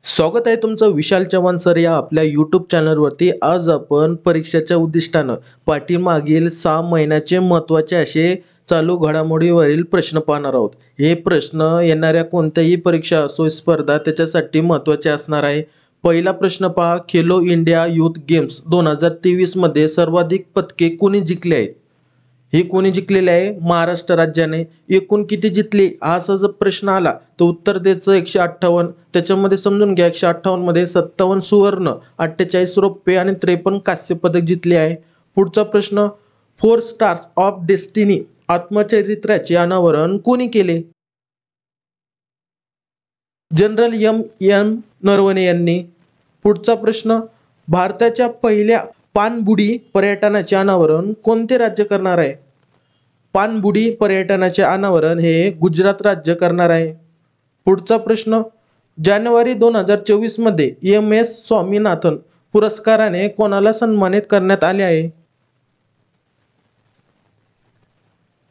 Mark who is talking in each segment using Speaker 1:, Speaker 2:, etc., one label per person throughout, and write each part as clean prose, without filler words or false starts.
Speaker 1: स्वागत आहे तुमचं विशाल चव्हाण सर या आपल्या यूट्यूब चॅनलवरती. आज आपण परीक्षेच्या उद्दिष्टानं पाठीमागील 6 महिन्याचे महत्त्वाचे असे चालू घडामोडीवरील प्रश्न पाहणार आहोत. हे प्रश्न येणाऱ्या कोणत्याही परीक्षा असो स्पर्धा त्याच्यासाठी महत्त्वाचे असणार आहे. पहिला प्रश्न पहा, खेलो इंडिया युथ गेम्स 2023 मध्ये सर्वाधिक पदके कोणी जिंकले आहेत? हे कोणी जिंकलेले आहे? महाराष्ट्र राज्याने. एकूण किती जिंकले असा जर प्रश्न आला तर उत्तर द्यायचं 158. त्याच्यामध्ये समजून घ्या 158 मध्ये 57 सुवर्ण, 48 रौप्य आणि 53 कांस्य पदक जिंकले आहे. पुढचा प्रश्न, 4 स्टार्स ऑफ डेस्टिनी आत्मचरित्राचे अनावरण कोणी केले? जनरल एम नरवणे यांनी. पुढचा प्रश्न, भारताच्या पहिल्या पाणबुडी पर्यटनाचे अनावरण कोणते राज्य करणार आहे? पाणबुडी पर्यटनाचे अनावरण हे गुजरात राज्य करणार आहे. पुढचा प्रश्न, जानेवारी 2024 मध्ये एम.एस. स्वामीनाथन पुरस्काराने कोणाला सन्मानित करण्यात आले आहे?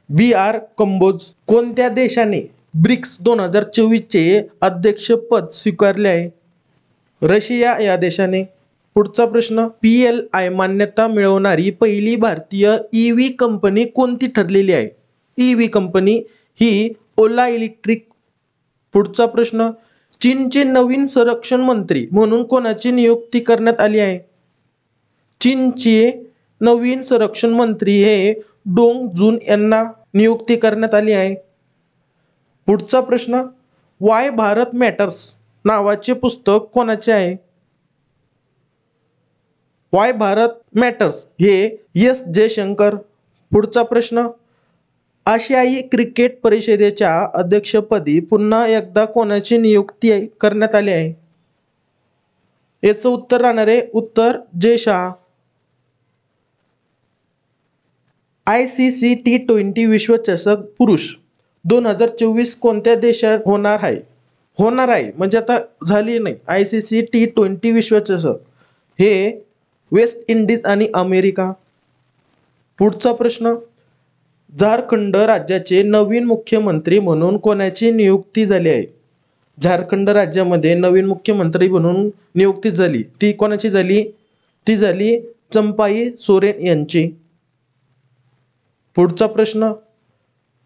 Speaker 1: बी.आर. कंबोज. कोणत्या देशाने ब्रिक्स 2024 चे अध्यक्षपद स्वीकारले आहे? रशिया या देशाने. पुढचा प्रश्न, PLI मान्यता मिळवणारी पहिली भारतीय EV कंपनी कोणती ठरलेली आहे? EV कंपनी ही ओला इलेक्ट्रिक. पुढचा प्रश्न, चीनचे नवीन संरक्षण मंत्री म्हणून कोणाची नियुक्ती करण्यात आली आहे? चीनचे नवीन संरक्षण मंत्री हे डोंग जुन यांना नियुक्ती करण्यात आली आहे. पुढचा प्रश्न, वाय भारत मॅटर्स नावाचे पुस्तक कोणाचे आहे? वाय भारत मॅटर्स हे एस जयशंकर. पुढचा प्रश्न, आशियाई क्रिकेट परिषदेच्या अध्यक्षपदी पुन्हा एकदा कोणाची नियुक्ती करण्यात आली आहे? याचं उत्तर राहणार आहे उत्तर जय शाह. ICC T20 विश्वचषक पुरुष 2024 कोणत्या देशात होणार आहे? होणार आहे म्हणजे आता झाली नाही. ICC T20 विश्वचषक हे वेस्ट इंडिज आणि अमेरिका. पुढचा प्रश्न, झारखंड राज्याचे नवीन मुख्यमंत्री म्हणून कोणाची नियुक्ती झाली आहे? झारखंड राज्यामध्ये नवीन मुख्यमंत्री म्हणून नियुक्ती झाली ती कोणाची झाली? ती झाली चंपाई सोरेन यांची. पुढचा प्रश्न,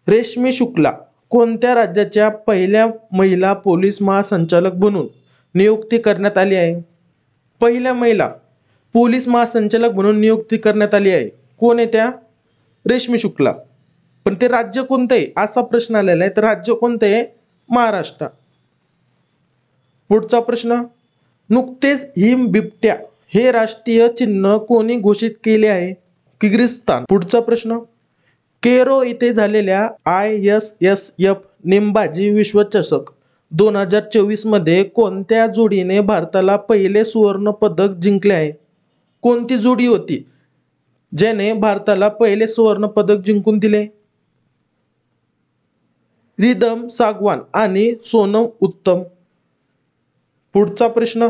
Speaker 1: रेशमी शुक्ला कोणत्या राज्याच्या पहिल्या महिला पोलीस महासंचालक म्हणून नियुक्ती करण्यात आली आहे? पहिल्या महिला पोलीस महासंचालक म्हणून नियुक्ती करण्यात आली आहे. कोण आहे त्या? रेशमी शुक्ला. पण ते राज्य कोणतं आहे असा प्रश्न आलेला आहे. तर राज्य कोणतं आहे? महाराष्ट्र. पुढचा प्रश्न, नुकतेच हिम बिबट्या हे राष्ट्रीय चिन्ह कोणी घोषित केले आहे? किर्गिझस्तान. पुढचा प्रश्न, केरो इथे झालेल्या ISSF नेमबाजी विश्वचषक 2024 मध्ये कोणत्या जोडीने भारताला पहिले सुवर्ण पदक जिंकले आहे? कोणती जोडी होती ज्याने भारताला पहिले सुवर्ण पदक जिंकून दिले? रिदम सागवान आणि सोनम उत्तम. पुढचा प्रश्न,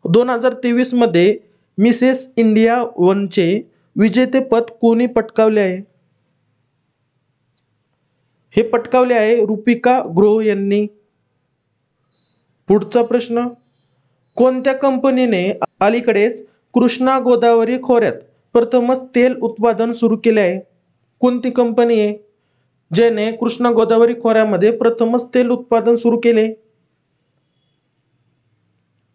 Speaker 1: 2023 मध्ये मिसेस इंडिया 1 चे विजेतेपद कोणी पटकावले आहे? हे पटकावले आहे रुपिका ग्रोह यांनी. पुढचा प्रश्न, कोणत्या कंपनीने अलीकडेच कृष्णा गोदावरी खोऱ्यात प्रथमच तेल उत्पादन सुरू केले आहे? कोणती कंपनी आहे ज्याने कृष्णा गोदावरी खोऱ्यामध्ये प्रथमच तेल उत्पादन सुरू केले?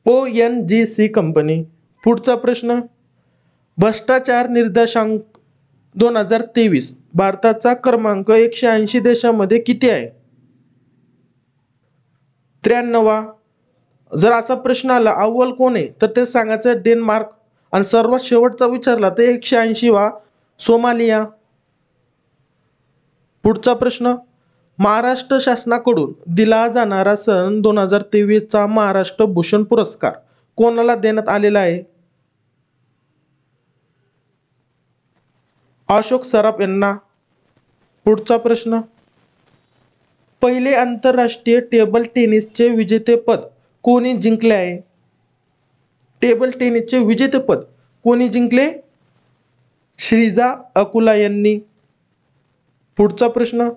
Speaker 1: ONGC company. पुढचा प्रश्न, भ्रष्टाचार निर्देशांक 2023 भारताचा क्रमांक 180 देशामध्ये किती आहे? 93वा. जर असा प्रश्न आला अव्वल कोण आहे तर ते सांगायचं डेन्मार्क. आणि सर्वात शेवटचा विचारला तर 180वा सोमालिया. पुढचा प्रश्न, महाराष्ट्र शासनाकडून दिला जाणारा सन 2023 चा महाराष्ट्र भूषण पुरस्कार कोणाला देण्यात आलेला आहे? अशोक सराफ यांना. पुढचा प्रश्न, पहिले आंतरराष्ट्रीय टेबल टेनिसचे विजेतेपद कोणी जिंकले आहे? टेबल टेनिसचे विजेतेपद कोणी जिंकले? श्रीजा अकुला यांनी. पुढचा प्रश्न,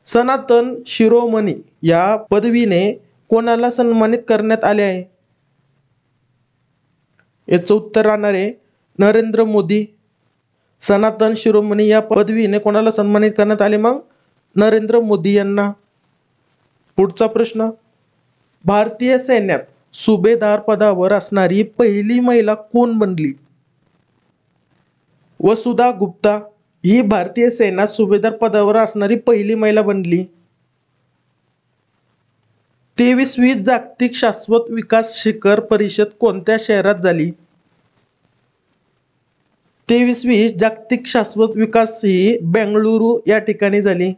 Speaker 1: सनातन शिरोमणी या पदवीने कोणाला सन्मानित करण्यात आले आहे? याचं उत्तर राहणार आहे नरेंद्र मोदी. सनातन शिरोमणी या पदवीने कोणाला सन्मानित करण्यात आले? मग नरेंद्र मोदी यांना. पुढचा प्रश्न, भारतीय सैन्यात सुभेदार पदावर असणारी पहिली महिला कोण बनली? वसुधा गुप्ता ही भारतीय सैन्यात सुभेदार पदावर असणारी पहिली महिला बनली. 23वी जागतिक शाश्वत विकास शिखर परिषद कोणत्या शहरात झाली? 23वी जागतिक शाश्वत विकास ही बेंगळुरू या ठिकाणी झाली.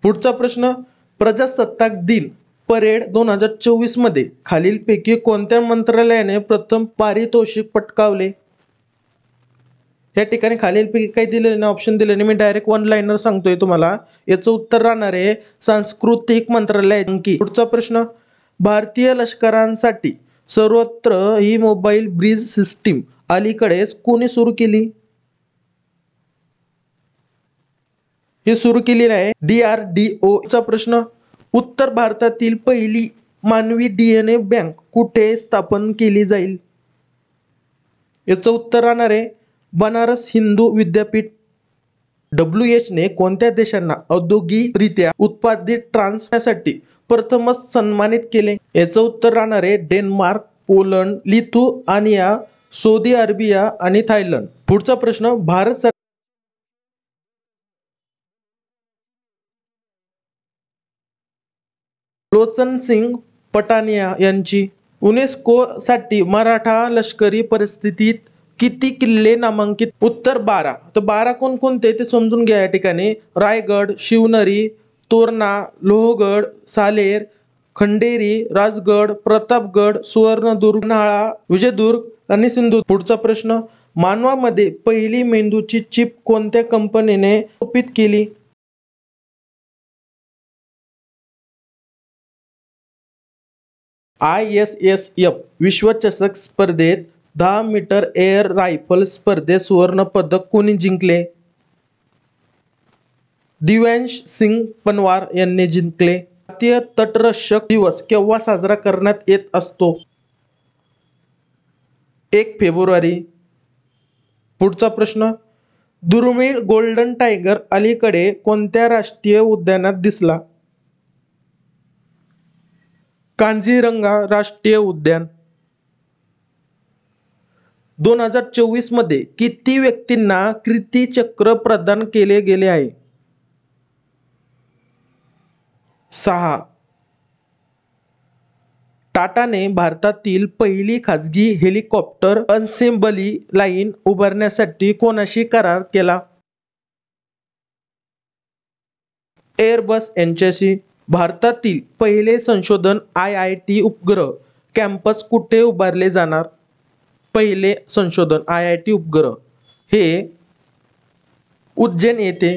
Speaker 1: पुढचा प्रश्न, प्रजासत्ताक दिन परेड 2024 मध्ये खालीलपैकी कोणत्या मंत्रालयाने प्रथम पारितोषिक पटकावले? या ठिकाणी खालीलपैकी काही दिलेले नाही, ऑप्शन दिले नाही, मी डायरेक्ट वन लाईनर सांगतोय तुम्हाला. याचं उत्तर राहणार आहे सांस्कृतिक मंत्रालय. पुढचा प्रश्न, भारतीय लष्करांसाठी सर्वत्र ही मोबाईल ब्रिज सिस्टीम अलीकडेच कोणी सुरू केली? हे सुरू केलेलं आहे DRDO. चा प्रश्न, उत्तर भारतातील पहिली मानवी DNA बँक कुठे स्थापन केली जाईल? याचं उत्तर राहणार आहे बनारस हिंदू विद्यापीठ. WHO ने कोणत्या देशांना औद्योगिकरित्या उत्पादित ट्रान्ससाठी प्रथमच सन्मानित केले? याचं उत्तर राहणार आहे Denmark, Poland, Lithuania, Saudi Arabia आणि थायलंड. पुढचा प्रश्न, भारत सरकार लोचन सिंग पटानिया यांची युनेस्को साठी मराठा लष्करी परिस्थितीत किती किल्ले नामांकित? उत्तर 12. तर 12 कोणकोणते ते समजून घ्या. या ठिकाणी रायगड, शिवनेरी, तोरणा, लोहगड, सालेर, खंडेरी, राजगड, प्रतापगड, सुवर्णदुर्ग, नाळा, विजयदुर्ग आणि सिंधुदुर्ग. पुढचा प्रश्न, मानवामध्ये पहिली मेंदूची चिप कोणत्या कंपनीने विकसित केली? ISSF विश्वचषक स्पर्धेत 10 मीटर एअर रायफल स्पर्धेत सुवर्ण पदक कोणी जिंकले? दिव्यांश सिंग पनवार यांनी जिंकले. भारतीय तटरक्षक दिवस केव्हा साजरा करण्यात येत असतो? 1 फेब्रुवारी. पुढचा प्रश्न, दुर्मिळ गोल्डन टायगर अलीकडे कोणत्या राष्ट्रीय उद्यानात दिसला? काझीरंगा राष्ट्रीय उद्यान. 2024 मध्ये किती व्यक्तींना कीर्ती चक्र प्रदान केले गेले आहे? 6. टाटाने भारतातील पहिली खाजगी हेलिकॉप्टर असेंबली लाईन उभारण्यासाठी कोणाशी करार केला? एअरबस यांच्याशी. भारतातील पहिले संशोधन IIT उपग्रह कॅम्पस कुठे उभारले जाणार? पहिले संशोधन IIT उपग्रह हे उज्जैन येथे.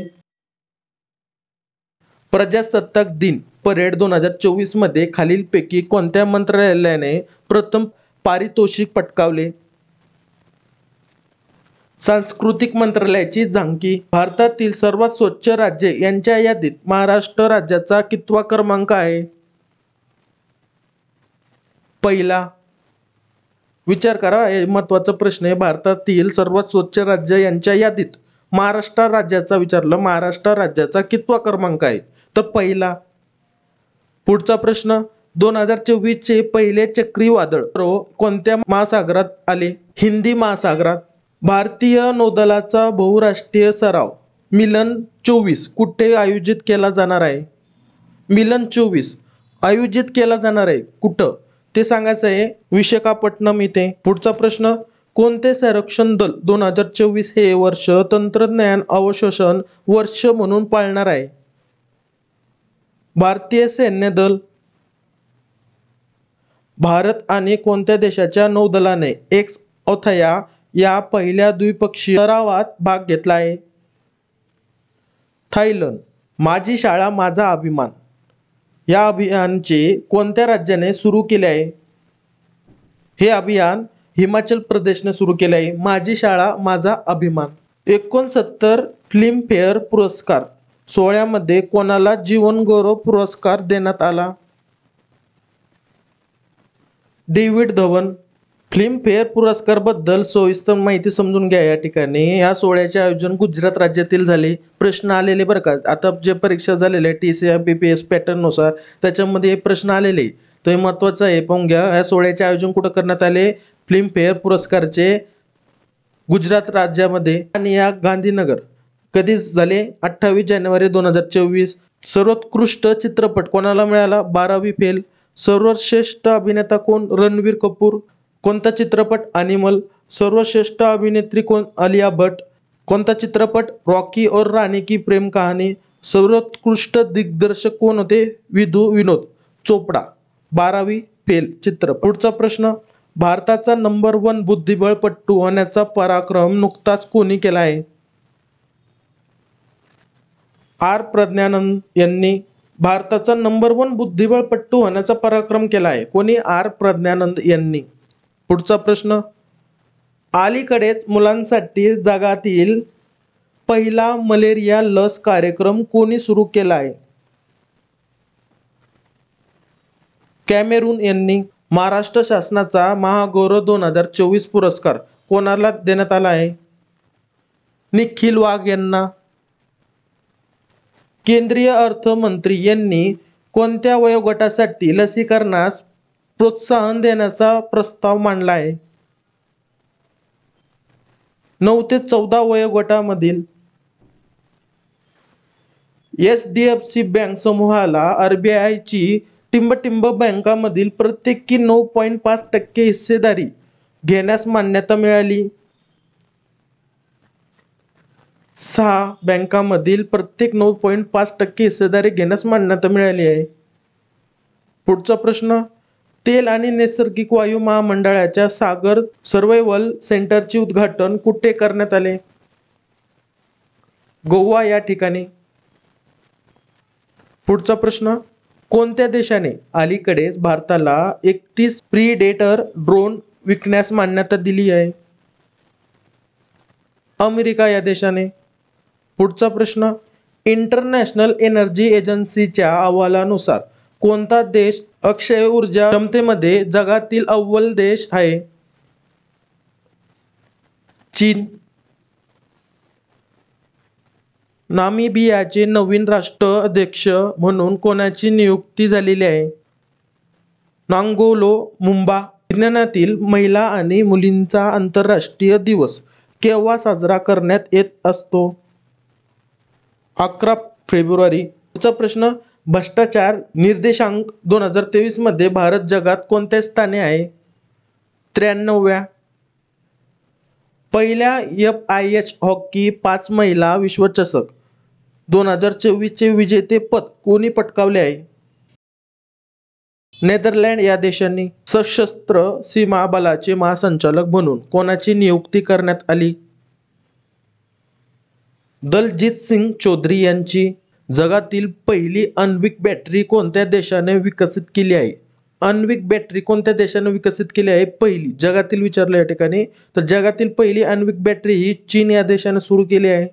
Speaker 1: प्रजासत्ताक दिन परेड 2024 मध्ये खालीलपैकी कोणत्या मंत्रालयाने प्रथम पारितोषिक पटकावले? सांस्कृतिक मंत्रालयाची झांकी. भारतातील सर्वात स्वच्छ राज्ये यांच्या यादीत महाराष्ट्र राज्याचा कितवा क्रमांक आहे? पहिला. विचार करा, हे महत्वाचा प्रश्न आहे. भारतातील सर्वात स्वच्छ राज्य यांच्या यादीत महाराष्ट्र राज्याचा विचारलं, महाराष्ट्र राज्याचा कितवा क्रमांक आहे? तर पहिला. पुढचा प्रश्न, 2024 चे पहिले चक्रीवादळ कोणत्या महासागरात आले? हिंदी महासागरात. भारतीय नौदलाचा बहुराष्ट्रीय सराव मिलन 24 कुठे आयोजित केला जाणार आहे? मिलन 24 आयोजित केला जाणार आहे कुठं ते सांगायचं आहे, विशाखापट्टणम इथे. पुढचा प्रश्न, कोणते संरक्षण दल 2024 हे वर्ष तंत्रज्ञान अवशोषण वर्ष म्हणून पाळणार आहे? भारतीय सैन्य दल. भारत आणि कोणत्या देशाच्या नौदलाने एक्स अथया या पहिल्या द्विपक्षीय सरावात भाग घेतला आहे? थायलंड. माझी शाळा माझा अभिमान या अभियानचे कोणत्या राज्याने सुरू केले आहे? हे अभियान हिमाचल प्रदेशने सुरू केले आहे. माझी शाळा माझा अभिमान. 69 फिल्मफेअर पुरस्कार सोहळ्यामध्ये कोणाला जीवन गौरव पुरस्कार देण्यात आला? डेव्हिड धवन. फिल्मफेअर पुरस्काराबद्दल सविस्तर माहिती समजून घ्या. या ठिकाणी या सोहळ्याचे आयोजन गुजरात राज्यातील झाले. प्रश्न आलेले बरं का, आता जे परीक्षा झालेल्या TCRPPS पॅटर्ननुसार त्याच्यामध्ये हे प्रश्न आलेले, तर हे महत्त्वाचं आहे, पाहून घ्या. या सोहळ्याचे आयोजन कुठं करण्यात आले? फिल्मफेअर पुरस्कारचे गुजरात राज्यामध्ये आणि या गांधीनगर. कधी झाले? 28 जानेवारी 2024. सर्वोत्कृष्ट चित्रपट कोणाला मिळाला? 12वी फेल. सर्वश्रेष्ठ अभिनेता कोण? रणवीर कपूर. कोणता चित्रपट? अॅनिमल. सर्वश्रेष्ठ अभिनेत्री कोण? आलिया भट्ट. कोणता चित्रपट? रॉकी और रानी की प्रेम कहानी. सर्वोत्कृष्ट दिग्दर्शक कोण होते? विनोद चोपडा. 12वी फेल चित्रपट. पुढचा प्रश्न, भारताचा नंबर 1 बुद्धिबळपट्टू होण्याचा पराक्रम नुकताच कोणी केला आहे? आर प्रज्ञानंद यांनी भारताचा नंबर 1 बुद्धिबळपट्टू होण्याचा पराक्रम केला आहे. कोणी? आर प्रज्ञानंद यांनी. पुढचा प्रश्न, अलीकडेच मुलांसाठी जगातील पहिला मलेरिया लस कार्यक्रम कोणी सुरू केला आहे? कॅमेरून यांनी. महाराष्ट्र शासनाचा महागौरव 2024 पुरस्कार कोणाला देण्यात आला आहे? निखिल वाघ यांना. केंद्रीय अर्थमंत्री यांनी कोणत्या वयोगटासाठी लसीकरणास प्रोत्साहन देण्याचा प्रस्ताव मांडला आहे? 9 ते 14 वयोगटामधील. HDFC बँक समूहाला RBIची टिंबटिंब बँकांमधील प्रत्येकी 9.5% हिस्सेदारी घेण्यास मान्यता मिळाली. 6 बँकांमधील प्रत्येक 9.5% हिस्सेदारी घेण्यास मान्यता मिळाली आहे. पुढचा प्रश्न, तेल आणि नैसर्गिक वायू महामंडळाच्या सागर सर्व्हायव्हल सेंटरचे उद्घाटन कुठे करण्यात आले? गोवा या ठिकाणी. पुढचा प्रश्न, कोणत्या देशाने अलीकडेच भारताला 31 प्रीडेटर ड्रोन विकण्यास मान्यता दिली आहे? अमेरिका या देशाने. पुढचा प्रश्न, इंटरनॅशनल एनर्जी एजन्सीच्या अहवालानुसार कोणता देश अक्षय ऊर्जा क्षमतेमध्ये जगातील अव्वल देश आहे? चीन. नामिबियाचे नवीन राष्ट्राध्यक्ष म्हणून कोणाची नियुक्ती झालेली आहे? नांगोलो मुंबा. विज्ञानातील महिला आणि मुलींचा आंतरराष्ट्रीय दिवस केव्हा साजरा करण्यात येत असतो? 11 फेब्रुवारी. पुढचा प्रश्न, भ्रष्टाचार निर्देशांक 2023 मध्ये भारत जगात कोणत्या स्थानी आहे? 93व्या. पहिल्या FIH हॉकी 5 महिला विश्वचषक 2024 चे विजेतेपद कोणी पटकावले आहे? नेदरलँड या देशांनी. सशस्त्र सीमा बलाचे महासंचालक म्हणून कोणाची नियुक्ती करण्यात आली? दलजीत सिंग चौधरी यांची. जगातील पहिली आण्विक बॅटरी कोणत्या देशाने विकसित केली आहे? आण्विक बॅटरी कोणत्या देशाने विकसित केली आहे? पहिली जगातील विचारलं या ठिकाणी, तर जगातील पहिली आण्विक बॅटरी ही चीन या देशाने सुरू केली आहे.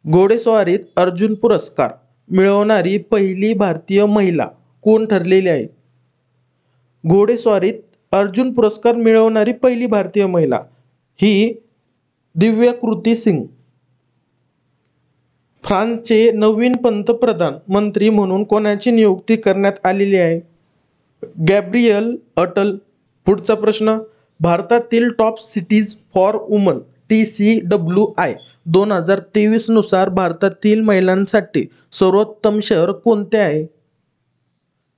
Speaker 1: घोडेस्वारीत अर्जुन पुरस्कार मिळवणारी पहिली भारतीय महिला कोण ठरलेली आहे? घोडेस्वारीत अर्जुन पुरस्कार मिळवणारी पहिली भारतीय महिला ही दिव्यकृती सिंग. फ्रान्सचे नवीन पंतप्रधान मंत्री म्हणून कोणाची नियुक्ती करण्यात आलेली आहे? गॅब्रियल अटल. पुढचा प्रश्न, भारतातील top cities for woman TCWI 2023 नुसार भारतातील महिलांसाठी सर्वोत्तम शहर कोणते आहे?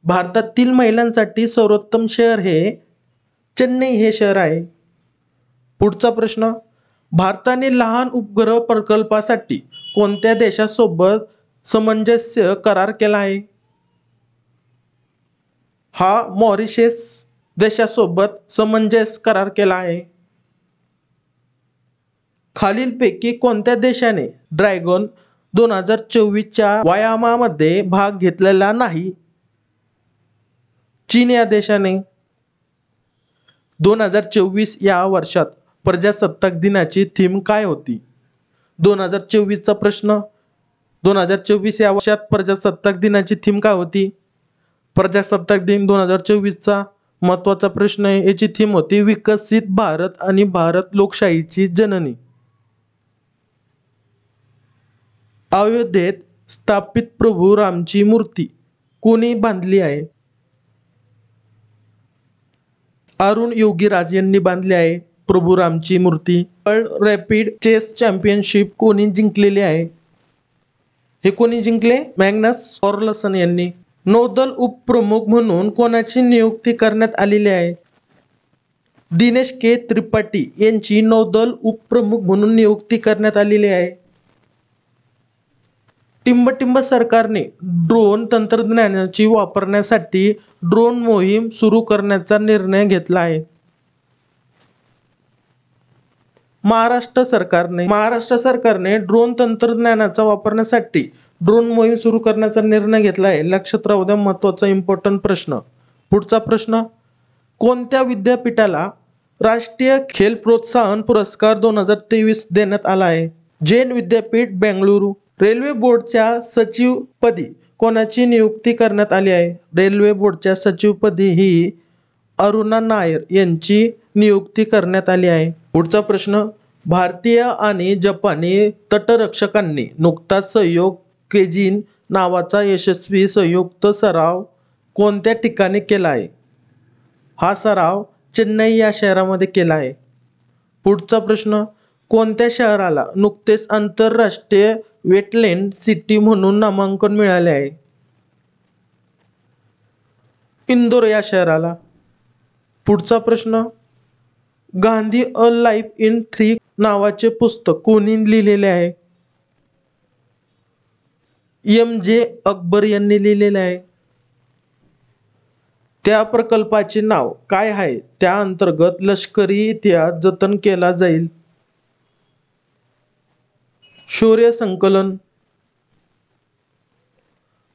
Speaker 1: भारतातील महिलांसाठी सर्वोत्तम शहर हे चेन्नई हे शहर आहे. पुढचा प्रश्न, भारताने लहान उपग्रह प्रकल्पासाठी कोणत्या देशासोबत सामंजस्य करार केला आहे? हा मॉरिशस देशासोबत सामंजस्य करार केला आहे. खालीलपैकी कोणत्या देशाने ड्रॅगन 2024च्या व्यायामामध्ये भाग घेतलेला नाही? चीन या देशाने. 2024 या वर्षात प्रजासत्ताक दिनाची थीम काय होती? 2024चा प्रश्न, 2024 या वर्षात प्रजासत्ताक दिनाची थीम काय होती? प्रजासत्ताक दिन 2024चा महत्त्वाचा प्रश्न आहे. याची थीम होती विकसित भारत आणि भारत लोकशाहीची जननी. अयोध्येत स्थापित प्रभू रामची मूर्ती कोणी बांधली आहे? अरुण योगीराज यांनी बांधली आहे प्रभू रामची मूर्ती. वर्ल्ड रॅपिड चेस चॅम्पियनशिप कोणी जिंकलेली आहे? हे कोणी जिंकले? मॅग्नस कार्लसन यांनी. नौदल उपप्रमुख म्हणून कोणाची नियुक्ती करण्यात आलेली आहे? दिनेश के त्रिपाठी यांची नौदल उपप्रमुख म्हणून नियुक्ती करण्यात आलेली आहे. टिंबटिंब सरकारने ड्रोन तंत्रज्ञानाची वापरण्यासाठी ड्रोन मोहीम सुरू करण्याचा निर्णय घेतला आहे. महाराष्ट्र सरकारने ड्रोन तंत्रज्ञानाचा वापरण्यासाठी ड्रोन मोहीम सुरू करण्याचा निर्णय घेतला आहे. लक्षात राहू द्या, महत्त्वाचा इम्पॉर्टंट प्रश्न. पुढचा प्रश्न, कोणत्या विद्यापीठाला राष्ट्रीय खेल प्रोत्साहन पुरस्कार 2023 देण्यात आला आहे? जैन विद्यापीठ बेंगळुरू. रेल्वे बोर्डच्या सचिवपदी कोणाची नियुक्ती करण्यात आली आहे? रेल्वे बोर्डच्या सचिवपदी ही अरुणा नायर यांची नियुक्ती करण्यात आली आहे. पुढचा प्रश्न, भारतीय आणि जपानी तटरक्षकांनी नुकताच सहयोग केजिन नावाचा यशस्वी संयुक्त सराव कोणत्या ठिकाणी केला आहे? हा सराव चेन्नई या शहरामध्ये केला आहे. पुढचा प्रश्न, कोणत्या शहराला नुकतेच आंतरराष्ट्रीय वेटलँड सिटी म्हणून नामांकन मिळाले आहे? इंदोर या शहराला. पुढचा प्रश्न, गांधी अ लाईफ इन 3 नावाचे पुस्तक कोणी लिहिलेले आहे? MJ अकबर यांनी लिहिलेले आहे. त्या प्रकल्पाचे नाव काय आहे? त्या अंतर्गत लष्करी इतिहास जतन केला जाईल. शौर्य संकलन.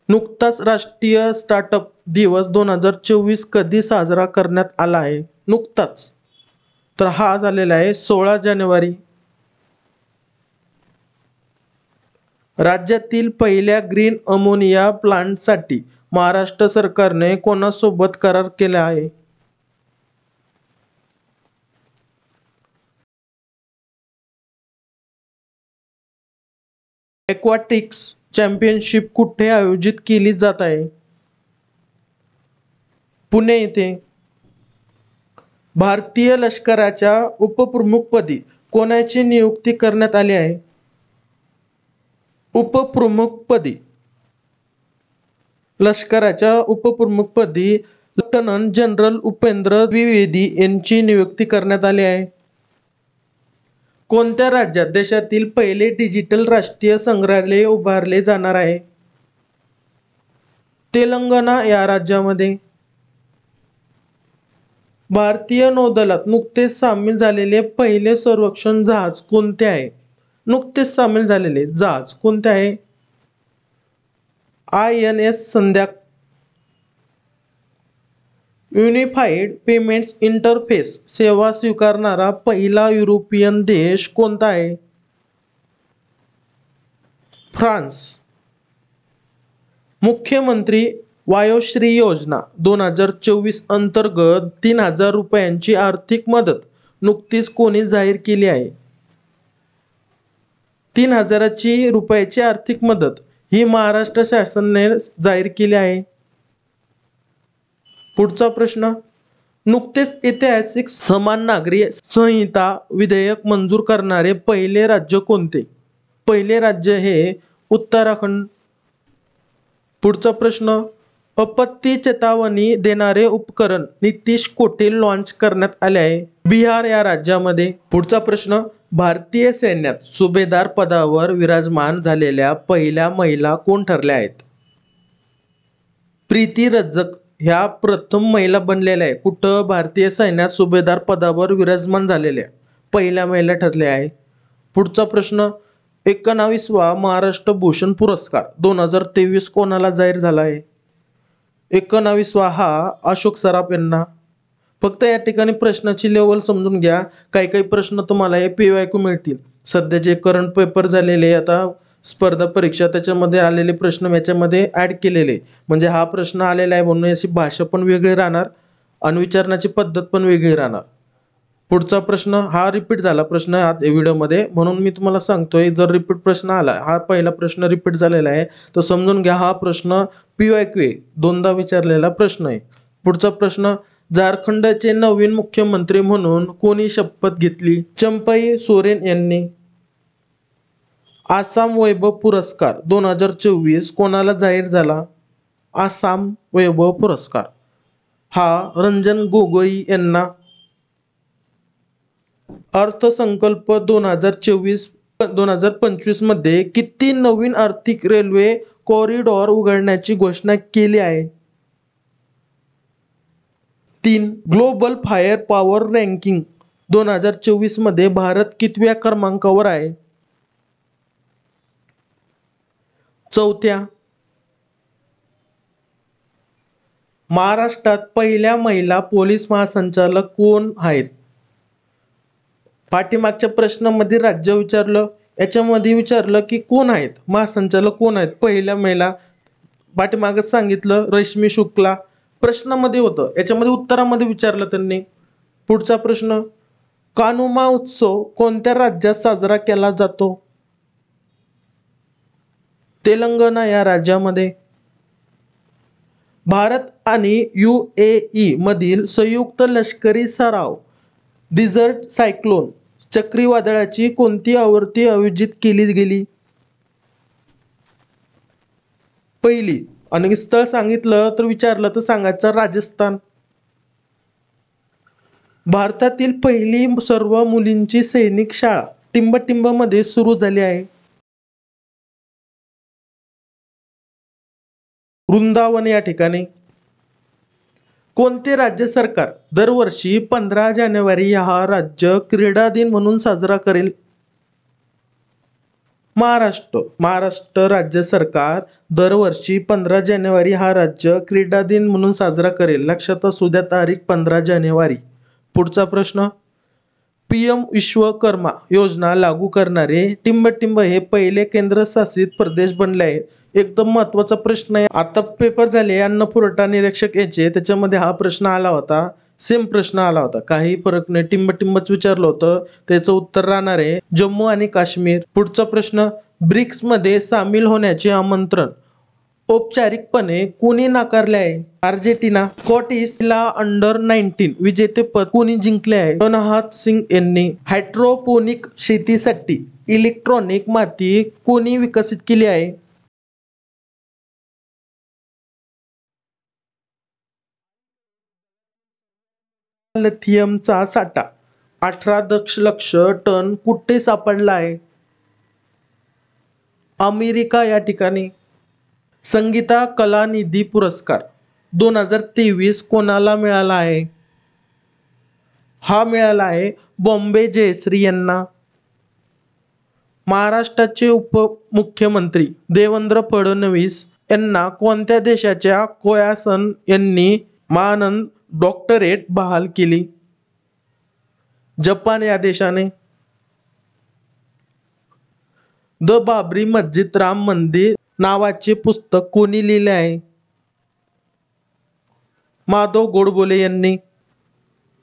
Speaker 1: नुकताच राष्ट्रीय स्टार्टअप दिवस 2024 कधी साजरा करण्यात आला आहे? नुकताच, तर हा झालेला आहे 16 जानेवारी. राज्यातील पहिल्या ग्रीन अमोनिया प्लांटसाठी महाराष्ट्र सरकारने कोणासोबत करार केला आहे? ॲक्वाटिक्स चॅम्पियनशिप कुठे आयोजित केली जात आहे? पुणे येथे. भारतीय लष्कराच्या उपप्रमुखपदी कोणाची नियुक्ती करण्यात आली आहे? उपप्रमुखपदी लष्कराच्या उपप्रमुखपदी लेफ्टनंट जनरल उपेंद्र द्विवेदी यांची नियुक्ती करण्यात आली आहे. कोणत्या राज्यात देशातील पहिले डिजिटल राष्ट्रीय संग्रहालय उभारले जाणार आहे? तेलंगणा या राज्यामध्ये. भारतीय नौदलात नुकतेच सामील झालेले पहिले संरक्षण जहाज कोणते आहे? नुकतेच सामील झालेले जहाज कोणते आहे? INS संध्या. युनिफाईड पेमेंट्स इंटरफेस सेवा स्वीकारणारा पहिला युरोपियन देश कोणता आहे? फ्रान्स. मुख्यमंत्री वयोश्री योजना 2024 अंतर्गत 3,000 रुपयांची आर्थिक मदत नुकतीच कोणी जाहीर केली आहे? 3,000 रुपयाची आर्थिक मदत ही महाराष्ट्र शासनाने जाहीर केली आहे. पुढचा प्रश्न, नुकतेच ऐतिहासिक समान नागरी संहिता विधेयक मंजूर करणारे पहिले राज्य कोणते? पहिले राज्य हे उत्तराखंड. पुढचा प्रश्न, आपत्ती चेतावणी देणारे उपकरण नितीश कोठे लॉन्च करण्यात आले आहे? बिहार या राज्यामध्ये. पुढचा प्रश्न, भारतीय सैन्यात सुभेदार पदावर विराजमान झालेल्या पहिल्या महिला कोण ठरल्या आहेत? प्रीती रजक ह्या प्रथम महिला बनलेल्या आहे. कुठं? भारतीय सैन्यात सुभेदार पदावर विराजमान झालेल्या पहिल्या महिला ठरल्या आहे. पुढचा प्रश्न, 19वा महाराष्ट्र भूषण पुरस्कार 2023 कोणाला जाहीर झाला आहे? 19वा हा अशोक सराफ यांना. फक्त या ठिकाणी प्रश्नाची लेवल समजून घ्या. काही काही प्रश्न तुम्हाला हे PYQ मिळतील. सध्या जे करंट पेपर झालेले आता स्पर्धा परीक्षा त्याच्यामध्ये आलेले प्रश्न याच्यामध्ये ॲड केलेले, म्हणजे हा प्रश्न आलेला आहे म्हणून याची भाषा पण वेगळी राहणार आणि विचारण्याची पद्धत पण वेगळी राहणार. पुढचा प्रश्न हा रिपीट झाला प्रश्न व्हिडिओमध्ये, म्हणून मी तुम्हाला सांगतोय जर रिपीट प्रश्न आला, हा पहिला प्रश्न रिपीट झालेला आहे तर समजून घ्या हा प्रश्न PYQ आहे, दोनदा विचारलेला प्रश्न आहे. पुढचा प्रश्न, झारखंडचे नवीन मुख्यमंत्री म्हणून कोणी शपथ घेतली? चंपई सोरेन यांनी. आसाम वैभव पुरस्कार 2024 कोणाला जाहीर झाला? आसाम वैभव पुरस्कार हा रंजन गोगोई यांना. अर्थसंकल्प 2024-2025 मध्ये किती नवीन आर्थिक रेल्वे कॉरिडॉर उघडण्याची घोषणा केली आहे? 3. ग्लोबल फायर पॉवर रँकिंग 2024 मध्ये भारत कितव्या क्रमांकावर आहे? 4थ्या. महाराष्ट्रात पहिल्या महिला पोलीस महासंचालक कोण आहेत? पाठीमागच्या प्रश्नामध्ये राज्य विचारलं, याच्यामध्ये विचारलं की कोण आहेत महासंचालक, कोण आहेत पहिल्या महिला. पाठीमागच सांगितलं रश्मी शुक्ला, प्रश्नामध्ये होतं, याच्यामध्ये उत्तरामध्ये विचारलं त्यांनी. पुढचा प्रश्न, कानुमा उत्सव कोणत्या राज्यात साजरा केला जातो? तेलंगणा या राज्यामध्ये. भारत आणि UAE मधील संयुक्त लष्करी सराव डिझर्ट सायक्लोन चक्रीवादळाची कोणती आवृत्ती आयोजित केली गेली? पहिली. आणि स्थळ सांगितलं तर विचारलं तर सांगायचं राजस्थान. भारतातील पहिली सर्व मुलींची सैनिक शाळा टिंबटिंब मध्ये सुरू झाली आहे. वृंदावन या ठिकाणी. कोणते राज्य सरकार दरवर्षी 15 जानेवारी हा राज्य क्रीडा दिन म्हणून साजरा करेल? महाराष्ट्र राज्य सरकार दरवर्षी 15 जानेवारी हा राज्य क्रीडा दिन म्हणून साजरा करेल. लक्षात असू द्या तारीख 15 जानेवारी. पुढचा प्रश्न, PM विश्वकर्मा योजना लागू करणारे टिंबटिंब हे पहिले केंद्रशासित प्रदेश बनले आहे. एकदम महत्वाचा प्रश्न आहे, आता पेपर झाले अन्न पुरवठा निरीक्षक याचे, त्याच्यामध्ये हा प्रश्न आला होता, सेम प्रश्न आला होता, काही फरक नाही, टिंबटिंबच विचारलं होतं, त्याचं उत्तर राहणार आहे जम्मू आणि काश्मीर. पुढचा प्रश्न, ब्रिक्स मध्ये सामील होण्याचे आमंत्रण औपचारिकपणे कोणी नाकारले आहे? अर्जेंटिना. स्कॉटिशला अंडर-19 विजेतेपद कोणी जिंकले आहे? अनाहत सिंग यांनी. हायड्रोपोनिक शेतीसाठी इलेक्ट्रॉनिक माती कोणी विकसित केली आहे? लिथियमचा साठा 18 दशलक्ष टन कुठे सापडला आहे? अमेरिका या ठिकाणी. संगीता कलानिधी पुरस्कार 2023 कोणाला मिळाला आहे? हा मिळाला आहे बॉम्बे जयश्री यांना. महाराष्ट्राचे उपमुख्यमंत्री देवेंद्र फडणवीस यांना कोणत्या देशाच्या कोयासन यांनी मानद डॉक्टरेट बहाल केली? जपान या देशाने. द बाबरी मस्जिद राम मंदिर नावाचे पुस्तक कोणी लिहिले आहे? माधव गोडबोले यांनी.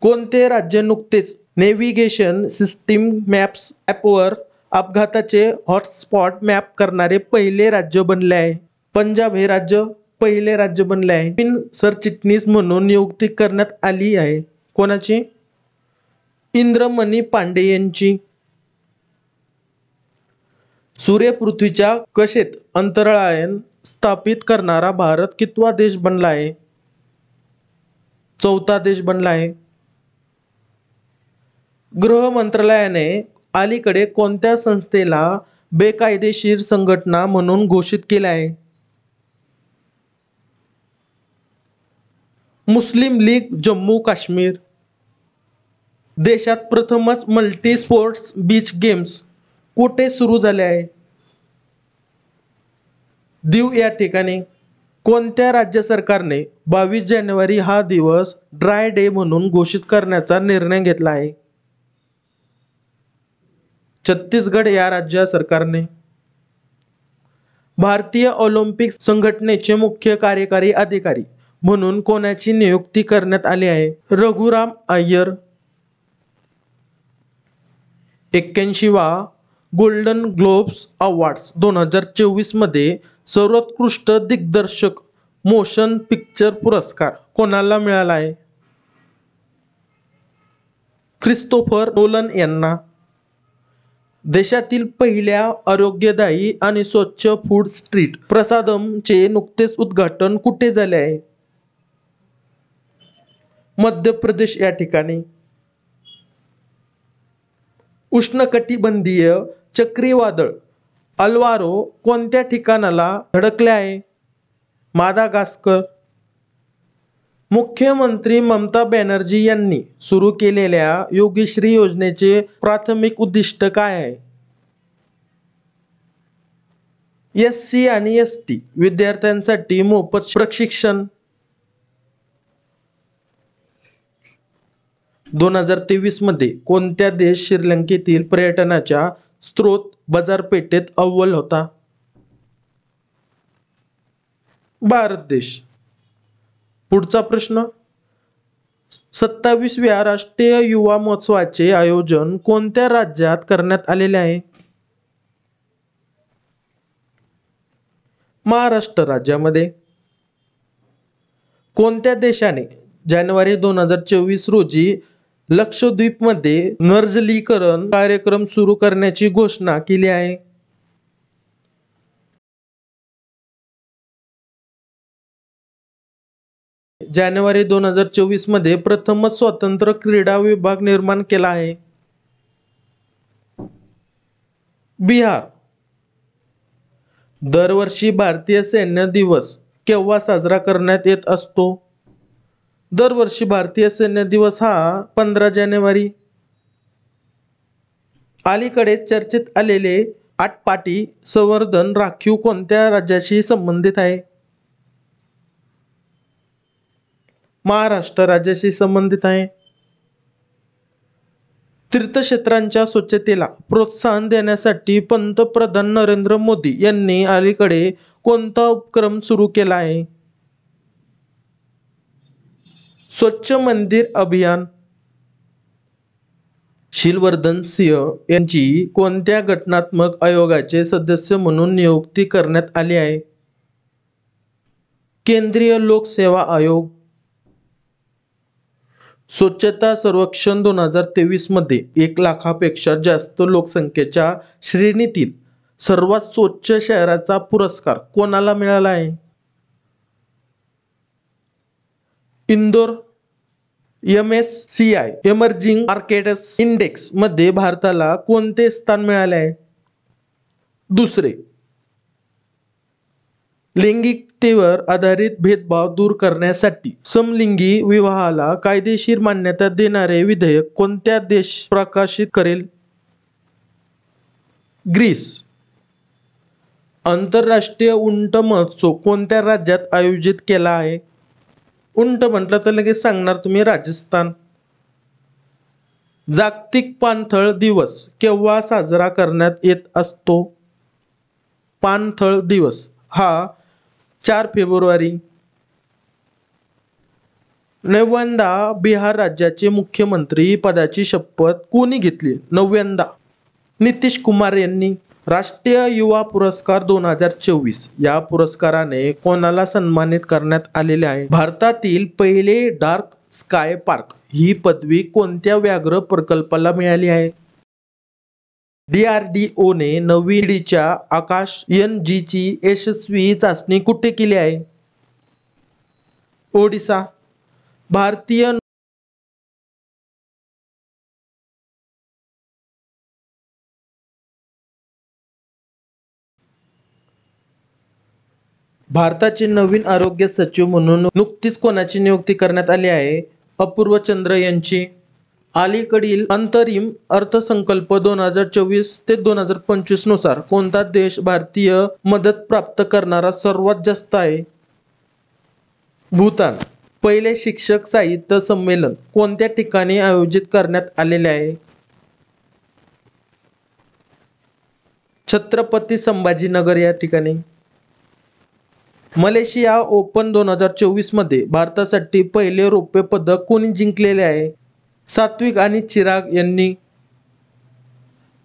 Speaker 1: कोणते राज्य नुकतेच नेव्हिगेशन सिस्टीम मॅप्स ॲपवर अपघाताचे हॉटस्पॉट मॅप करणारे पहिले राज्य बनले आहे? पंजाब हे राज्य पहिले राज्य बनले आहे. सरचिटणीस म्हणून नियुक्ती करण्यात आली आहे. कोणाची? इंद्रमणी पांडे यांची. सूर्यपृथ्वीच्या कक्षेत अंतराळयान स्थापित करणारा भारत कितवा देश बनला आहे? 4था देश बनला आहे. गृह मंत्रालयाने अलीकडे कोणत्या संस्थेला बेकायदेशीर संघटना म्हणून घोषित केले आहे? मुस्लिम लीग जम्मू काश्मीर. देशात प्रथमच मल्टी स्पोर्ट्स बीच गेम्स कुठे सुरू झाले आहे? दीव या ठिकाणी. कोणत्या राज्य सरकारने 22 जानेवारी हा दिवस ड्राय डे म्हणून घोषित करण्याचा निर्णय घेतला आहे? छत्तीसगड या राज्य सरकारने. भारतीय ऑलिम्पिक संघटनेचे मुख्य कार्यकारी अधिकारी म्हणून कोणाची नियुक्ती करण्यात आली आहे? रघुराम अय्यर. 81वा गोल्डन ग्लोब्स अवॉर्ड्स 2024 मध्ये सर्वोत्कृष्ट दिग्दर्शक मोशन पिक्चर पुरस्कार कोणाला मिळाला आहे? क्रिस्टोफर नोलन यांना. देशातील पहिल्या आरोग्यदायी आणि स्वच्छ फूड स्ट्रीट प्रसादमचे नुकतेच उद्घाटन कुठे झाले आहे? मध्य प्रदेश या ठिकाणी. उष्णकटिबंधीय चक्रीवादळ अल्वारो कोणत्या ठिकाणाला धडकले आहे? मादागास्कर. मुख्यमंत्री ममता बॅनर्जी यांनी सुरू केलेल्या योगीश्री योजनेचे प्राथमिक उद्दिष्ट काय आहे? SC आणि ST विद्यार्थ्यांसाठी मोफत प्रशिक्षण. 2023 मध्ये कोणत्या देश श्रीलंकेतील पर्यटनाच्या स्रोत बाजारपेठेत अव्वल होता? भारत देश. पुढचा प्रश्न. 27व्या राष्ट्रीय युवा महोत्सवाचे आयोजन कोणत्या राज्यात करण्यात आलेले आहे? महाराष्ट्र राज्यामध्ये. कोणत्या देशाने जानेवारी 2024 रोजी लक्षद्वीपमध्ये निर्जलीकरण कार्यक्रम सुरू करण्याची घोषणा केली आहे? जानेवारी 2024 मध्ये प्रथमच स्वतंत्र क्रीडा विभाग निर्माण केला आहे. बिहार. दरवर्षी भारतीय सैन्य दिवस केव्हा साजरा करण्यात येत असतो? दरवर्षी भारतीय सैन्य दिवस हा 15 जानेवारी. अलीकडे चर्चेत आलेले आटपाडी संवर्धन राखीव कोणत्या राज्याशी संबंधित आहे? महाराष्ट्र राज्याशी संबंधित आहे. तीर्थक्षेत्रांच्या स्वच्छतेला प्रोत्साहन देण्यासाठी पंतप्रधान नरेंद्र मोदी यांनी अलीकडे कोणता उपक्रम सुरू केला आहे? स्वच्छ मंदिर अभियान. शीलवर्धन सिंह यांची कोणत्या घटनात्मक आयोगाचे सदस्य म्हणून नियुक्ती करण्यात आली आहे? केंद्रीय लोकसेवा आयोग. स्वच्छता सर्वेक्षण 2023 मध्ये 1 लाखापेक्षा जास्त लोकसंख्येच्या श्रेणीतील सर्वात स्वच्छ शहराचा पुरस्कार कोणाला मिळाला आहे? Indore. MSCI emerging markets index मध्ये भारताला कोणते स्थान मिळाले आहे? दुसरे. लैंगिकतेवर आधारित भेदभाव दूर करण्यासाठी समलिंगी विवाहाला कायदेशीर मान्यता देणारे विधेयक कोणत्या देश प्रकाशित करेल? ग्रीस. आंतरराष्ट्रीय उंट महोत्सव कोणत्या राज्यात आयोजित केला आहे? उंट म्हटलं तर लगेच सांगणार तुम्ही राजस्थान. जागतिक पाणथळ दिवस केव्हा साजरा करण्यात येत असतो? पाणथळ दिवस हा 4 फेब्रुवारी. 9व्यांदा बिहार राज्याचे मुख्यमंत्री पदाची शपथ कोणी घेतली? 9व्यांदा नितीश कुमार यांनी. राष्ट्रीय युवा पुरस्कार 2024 या पुरस्काराने कोणाला सन्मानित करण्यात आलेले आहे? भारतातील पहिले डार्क स्काय पार्क ही पदवी कोणत्या व्याघ्र प्रकल्पाला मिळाली आहे? DRDOने नवी पिढीच्या आकाशयान ची यशस्वी चाचणी कुठे केली आहे? ओडिसा. भारताचे नवीन आरोग्य सचिव म्हणून नुकतीच कोणाची नियुक्ती करण्यात आली आहे? अपूर्व चंद्र यांची. अलीकडील अंतरिम अर्थसंकल्प 2024 ते 2025 नुसार कोणता देश भारतीय मदत प्राप्त करणारा सर्वात जास्त आहे? भूतान. पहिले शिक्षक साहित्य संमेलन कोणत्या ठिकाणी आयोजित करण्यात आलेले आहे? छत्रपती संभाजीनगर या ठिकाणी. मलेशिया ओपन 2024 मध्ये भारतासाठी पहिले रौप्य पदक कोणी जिंकलेले आहे? सात्विक आणि चिराग यांनी.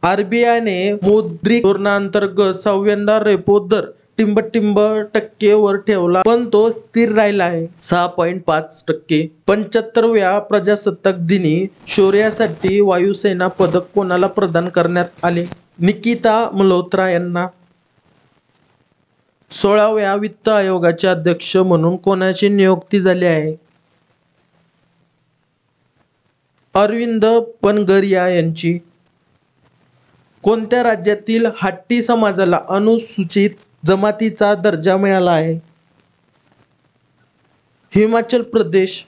Speaker 1: आरबीआयने मौद्रिक धोरणाअंतर्गत 6व्यांदा रेपो दर टिंबटिंब टक्केवर ठेवला, पण तो स्थिर राहिला आहे 6.5%. 75व्या प्रजासत्ताक दिनी शौर्यासाठी वायुसेना पदक कोणाला प्रदान करण्यात आले? निकिता मल्होत्रा यांना. 16व्या वित्त आयोगाचे अध्यक्ष म्हणून कोणाची नियुक्ती झाली आहे? अरविंद पनगरिया यांची. कोणत्या राज्यातील हाट्टी समाजाला अनुसूचित जमातीचा दर्जा मिळाला आहे? हिमाचल प्रदेश.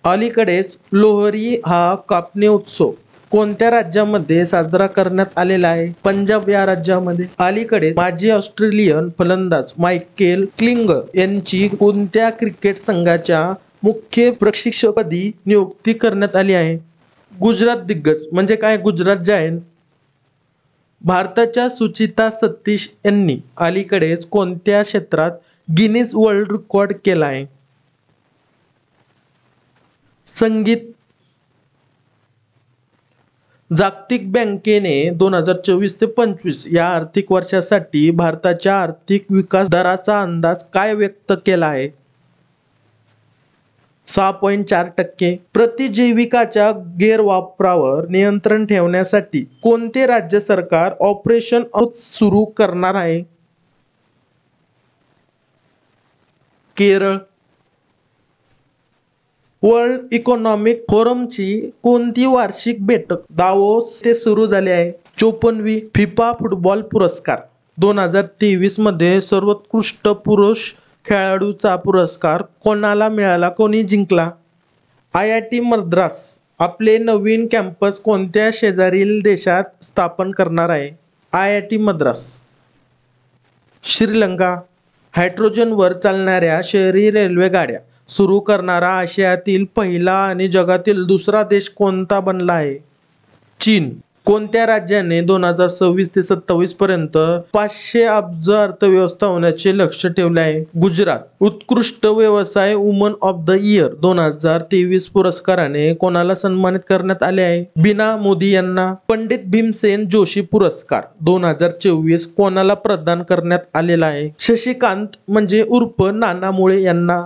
Speaker 1: अलीकडेच लोहरी हा कापणी उत्सव कोणत्या राज्यामध्ये साजरा करण्यात आलेला आहे? पंजाब या राज्यामध्ये. अलीकडे माजी ऑस्ट्रेलियन फलंदाज मायकेल क्लिंगर यांची कोणत्या क्रिकेट संघाच्या मुख्य प्रशिक्षकपदी नियुक्ती करण्यात आली आहे? गुजरात दिग्गज म्हणजे काय? गुजरात जायंट. भारताच्या सुचिता सतीश यांनी अलीकडेच कोणत्या क्षेत्रात गिनीज वर्ल्ड रेकॉर्ड केला आहे? संगीत. जागतिक बँकेने 2024 ते 25 या आर्थिक वर्षासाठी भारताच्या आर्थिक विकास दराचा अंदाज काय व्यक्त केला आहे? 6.4%. प्रतिजैविकाच्या गैरवापरावर नियंत्रण ठेवण्यासाठी कोणते राज्य सरकार ऑपरेशन अमृत सुरू करणार आहे? केरळ. वर्ल्ड इकॉनॉमिक फोरमची कोणती वार्षिक बैठक दावोस ते सुरू झाली आहे? 54वी. फिफा फुटबॉल पुरस्कार 2023 मध्ये सर्वोत्कृष्ट पुरुष खेळाडूचा पुरस्कार कोणाला मिळाला? कोणी जिंकला? IIT मद्रास आपले नवीन कॅम्पस कोणत्या शेजारील देशात स्थापन करणार आहे? IIT मद्रास. श्रीलंका. हायड्रोजनवर चालणाऱ्या शहरी रेल्वे गाड्या सुरू करणारा आशियातील पहिला आणि जगातील दुसरा देश कोणता बनला आहे? चीन. कोणत्या राज्याने 2026 ते 27 पर्यंत 500 अब्ज अर्थव्यवस्था होण्याचे लक्ष्य ठेवले आहे? गुजरात. उत्कृष्ट व्यवसाय वुमन ऑफ द इयर 2023 पुरस्काराने कोणाला सन्मानित करण्यात आले आहे? बीना मोदी यांना. पंडित भीमसेन जोशी पुरस्कार 2024 कोणाला प्रदान करण्यात आलेला आहे? शशिकांत म्हणजे उर्फ नाना मुळे यांना.